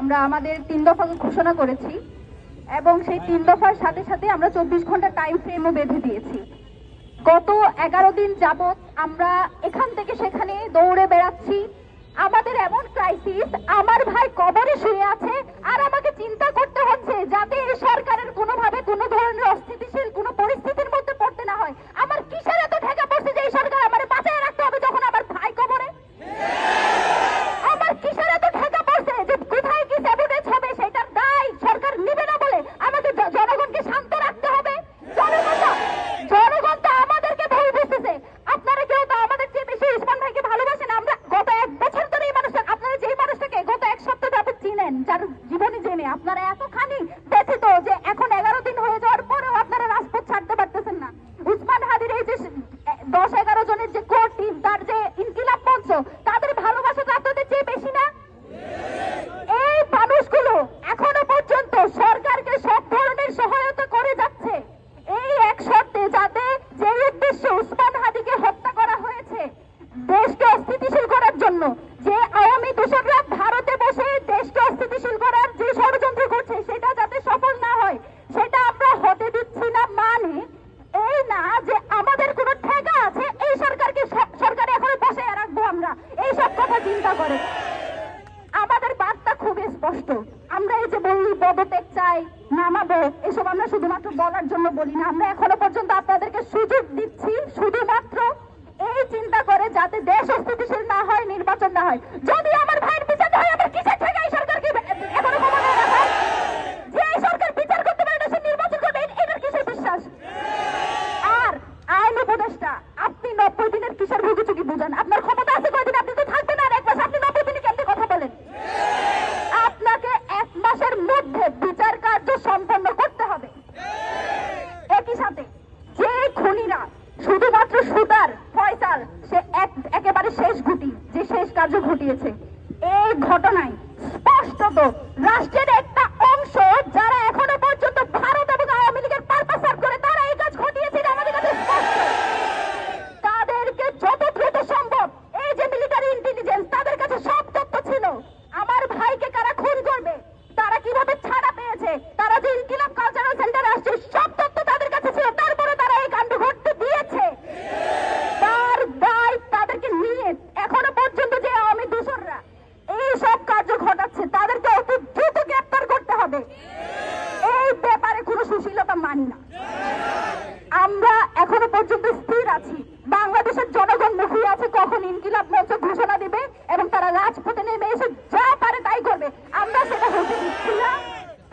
আমরা আমাদের 3 দফা ঘোষণা করেছি এবং সেই 3 দফার সাথে সাথে আমরা 24 ঘন্টা টাইম ফ্রেমও বেঁধে দিয়েছি। গত 11 দিন যাবত আমরা এখান থেকে সেখানে দৌড়ে বেড়াচ্ছি। আমাদের এমন ক্রাইসিস, আমার ভাই কবরে শুয়ে আছে আর আমাকে চিন্তা করতে হচ্ছে যাতে এই সরকারের কোনোভাবে কোনো ধরনের অস্থিতিশীল কোনো পরিস্থিতির মধ্যে পড়তে না হয়। আমার কিসের এত ঠেকা পড়ছে যে এই সরকার আমার বাঁচায় রাখতে হবে যখন আমার ভাই কবরে? আমার কিসের এত ঠেকা পড়ছে যে কোথায় কি স্যাবোটেজ হবে সেটার দায় সরকার নেবে না বলে আমাকে জনগণকে শান্ত রাখতে হবে? জনগণ তো আমাদেরকে ভুল বুঝতেছে। আপনারা কেউ তো আমাদের চেয়ে বেশি উসমান ভাইকে ভালোবাসেন। আমরা গত 1 বছর ধরে এই মানুষটা, আপনারা যেই মানুষটাকে গত 1 সপ্তাহ যাবত চিনেন, যার জীবনী জেনে আপনারা এতখানি ব্যথিত যে এখন 11 দিন হয়ে যাওয়ার পরেও আপনারা রাজপথ ছাড়তে পারতেছেন না। উসমান হাদির এই যে 10-11 জনের যে কোর টিম, তার যে ইনকিলাব মঞ্চ, তাদের ভালোবাসা তো আপনাদের চেয়ে বেশি না? এই মানুষগুলো এখনো পর্যন্ত সরকারকে সব ধরনের সহায়তা করে যাচ্ছে এই এক শর্তে, যাতে যে উদ্দেশ্যে উসমান হাদিকে হত্যা করা হয়েছে দেশকে অস্থিতিশীল করার জন্য, যে আওয়ামী দোসররা ভারতে বসে দেশকে অস্থিতিশীল করার যে ষড়যন্ত্র করছে সেটা যাতে সফল না হয় সেটা আমরা হতে দিচ্ছি না। মানে এই না যে আমাদের কোনো ঠেকা আছে এই সরকারকে সরকারে এখনো বসে রাখবো আমরা, এই সব কথা চিন্তা করে। আমাদের বার্তা খুবই স্পষ্ট। আমরা এই যে বলি পদত্যাগ চাই, নামাবো, এসব আমরা শুধুমাত্র বলার জন্য বলি না। আমরা এখনো পর্যন্ত আপনাদেরকে সুযোগ দিচ্ছি শুধুমাত্র এই চিন্তা করে যাতে দেশ অস্থিতিশীল না হয়, নির্বাচন না হয়। যদি আমার ভাইয়ের বিচার হয়, আমার কিসের থেকে এই সরকারকে এখনো ক্ষমতায় রাখা? যে এই সরকার বিচার করতে পারে না সে নির্বাচন করবে, এটার কিসের বিশ্বাস? আর আইন উপদেষ্টা, আপনি 90 দিনের কিসের ভুগিচুকি বুঝেন? আপনার ক্ষমতা আছে কয়দিন? আপনি তো থাকবেন আর 1 মাস, আপনি 90 দিনে কেমনে কথা বলেন? আপনাকে 1 মাসের মধ্যে বিচার কার্য সম্পন্ন করতে হবে। একই সাথে যে খুনিরা শুধুমাত্র শুটার ফয়সাল, সে একেবারে শেষ গুটি, যে শেষ কার্য ঘটিয়েছে এই ঘটনায় স্পষ্টত রাষ্ট্রের একটা অংশ যারা এখনো পর্যন্ত ভারত এবং আওয়ামী লীগের পারপাস সার্ভ করে তারা এই কাজ ঘটিয়েছে, এটা আমাদের কাছে স্পষ্ট। তাদেরকে যত দ্রুত সম্ভব, এই যে মিলিটারি ইন্টেলিজেন্স, তাদের কাছে সব তথ্য ছিল আমার ভাইকে কারা খুন করবে, তারা কিভাবে ছাড়া পেয়েছে, তারা যে ইনকিলাব কালচারাল সেন্টারে আসছে, সব তথ্য তাদের কাছে ছিল। তারপরে তারা এই কাণ্ড ঘটতে দিয়েছে। তার দায় তাদেরকে নিয়ে এখনো পর্যন্ত যে আওয়ামী দোসররা এই সব কার্য ঘটাচ্ছে তাদেরকে অতি দ্রুত গ্রেপ্তার করতে হবে। এই ব্যাপারে কোনো সুশীলতা মানি না। আমরা এখনো পর্যন্ত স্থির আছি। বাংলাদেশের জনগণ মুখিয়ে আছে কখন ইনকিলাব মঞ্চ ঘোষণা দিবে এবং তারা রাজপথে নেমে এসে যা পারে তাই করবে। আমরা সেটা হতে দিচ্ছি না।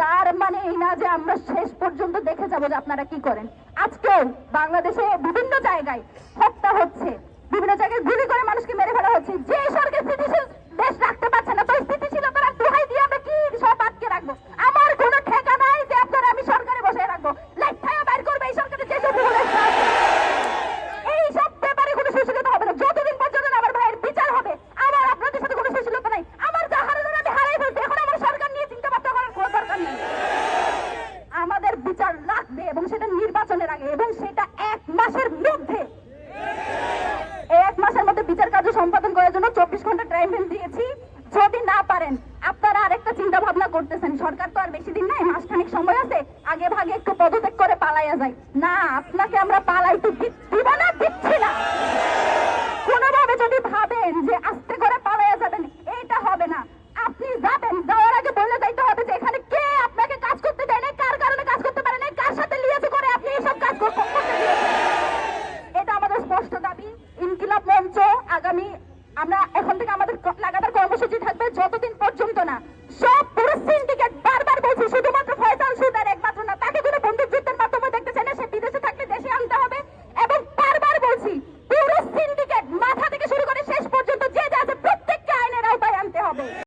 তার মানে এই না যে আমরা শেষ পর্যন্ত দেখে যাবো যে আপনারা কি করেন। আজকেও বাংলাদেশে বিভিন্ন জায়গায় হত্যা হচ্ছে, বিভিন্ন জায়গায় গুলি করে মানুষকে মেরে ফেলা হচ্ছে। যে সরকার স্থিতিশীল দেশ রাখতে পারছে না, তো স্থিতিশীলতার দোহাই দিয়ে আমরা কি সব আটকে রাখবো? আমার কোনো ঠেকা নাই যে আপনারা আমি সরকারে বসে রাখবো। লাইফটাইও বাইর করবে এই সরকারের যেসব এই সব ব্যাপারে কোনো সুশীলতা হবে না। যতদিন পর্যন্ত আমার ভাইয়ের বিচার হবে, আমার আপনাদের সাথে কোনো সুশীলতা নাই। আমার যা হারানোর আমি হারাই ফেলছি, এখন আমার সরকার নিয়ে চিন্তা ভাবনা করার কোনো দরকার নেই। আমাদের বিচার লাগবে এবং সেটা নির্বাচনের আগে, এবং সেটা 1 মাসের মধ্যে। 1 মাসের মধ্যে বিচার কার্য সম্পাদন করার জন্য 24 ঘন্টা টাইম দিয়েছি। যদি না পারেন, আপনারা আরেকটা চিন্তা ভাবনা করতেছেন, সরকার তো আর বেশি দিন নাই, মাসখানেক সময় আছে, আগে ভাগে একটু পদত্যাগ করে পালাইয়া যায়। না, আপনাকে আমরা পালাইতে দিব না, দিচ্ছি না।